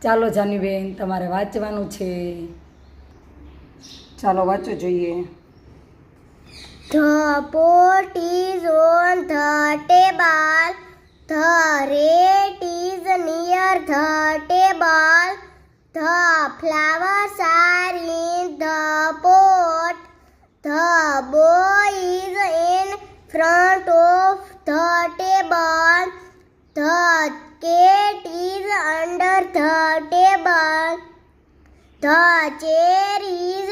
ચાલો જાનીબેન, તમારે વાંચવાનું છે. ચાલો વાંચો જોઈએ. The pot is on the table. The rat is near the table. The flowers are in the pot. The boy is in front of the table. The cat is under the table. The chair is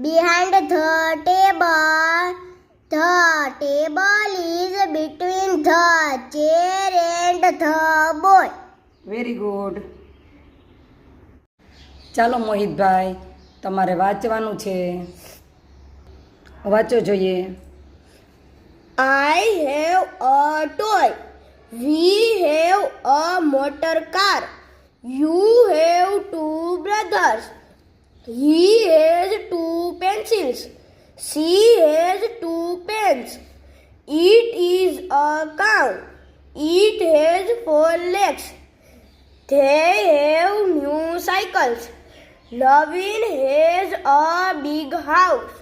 behind the table. The table is between the chair and the boy. Very good. ચાલો મોહિતભાઈ, તમારે વાંચવાનું છે. વાંચો જોઈએ. I have a toy. We have a motor car. You have two brothers. He has two pencils. She has two pens. It is a cow. It has four legs. They have new cycles. Naveen has a big house.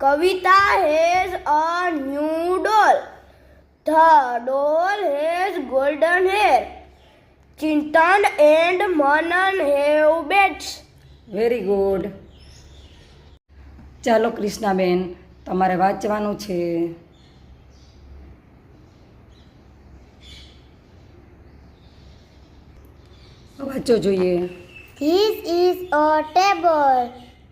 Kavita has a new doll. The doll has golden hair. Chintan and Manan have beds. Very good. ચાલો કૃષ્ણાબેન, તમારે વાંચવાનું છે. વાંચો જોઈએ. This is a table.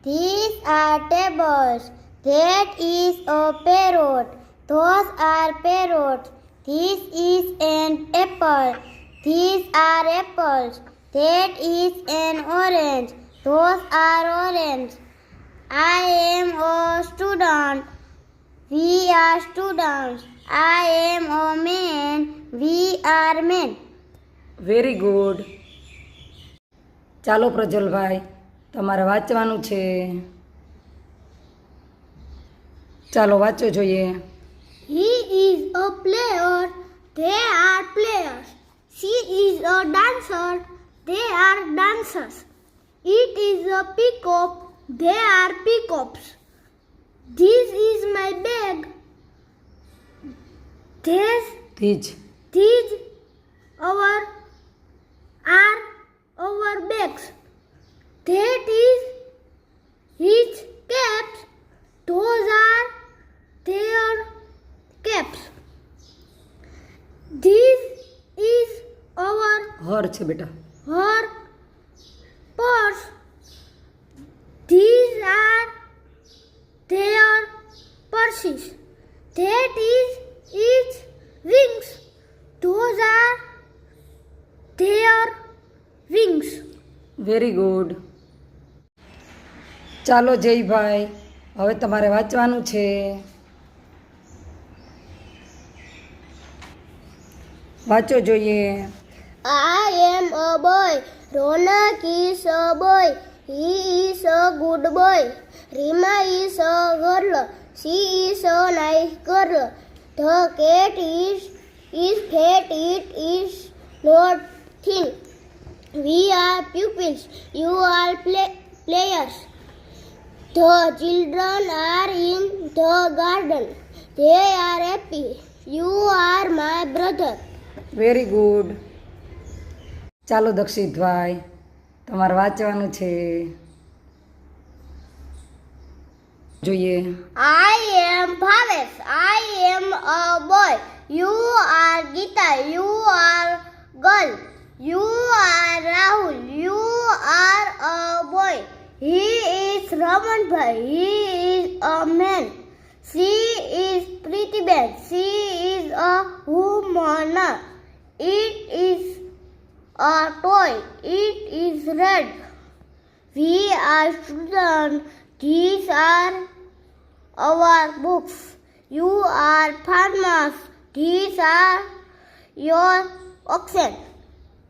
These are tables. That is a parrot. Those are parrots. This is an apple. These are apples. That is an orange. Those are oranges. I am a student. We are students. I am a man. We are men. Very good. ચાલો પ્રજ્વલભાઈ, તમારે વાંચવાનું છે. ચાલો વાંચો જોઈએ. He is a player. They are players. She is a dancer. They are dancers. It is a peacock. They are peacocks. This is my bag. These. These are our bags. That is his caps. Those are their caps. This is our હર છે બેટા. her purse. These are their purses. That is its wings. Those are their wings. Very good. ચાલો જયભાઈ, હવે તમારે વાંચવાનું છે. વાંચો જોઈએ. I am a boy. Ronak is a boy. He is a good boy. Rima is a girl. She is a nice girl. The cat is fat. It is not thin. We are pupils. You are players. The children are in the garden. They are happy. You are my brother. Very good. ચાલો દક્ષિતભાઈ, તમારે વાંચવાનું છે. જોઈએ. I am Bhavesh. I am a boy. You are Geeta. You are girl. You are Rahul. You are a boy. He is Raman Bhai. He is a man. She is Prithiben. She is a woman. It is a toy. It is red. We are students. These are our books. You are farmers. These are your oxen.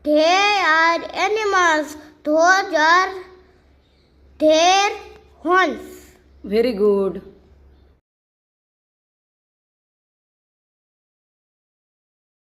They are animals. Those are their horns. Very good.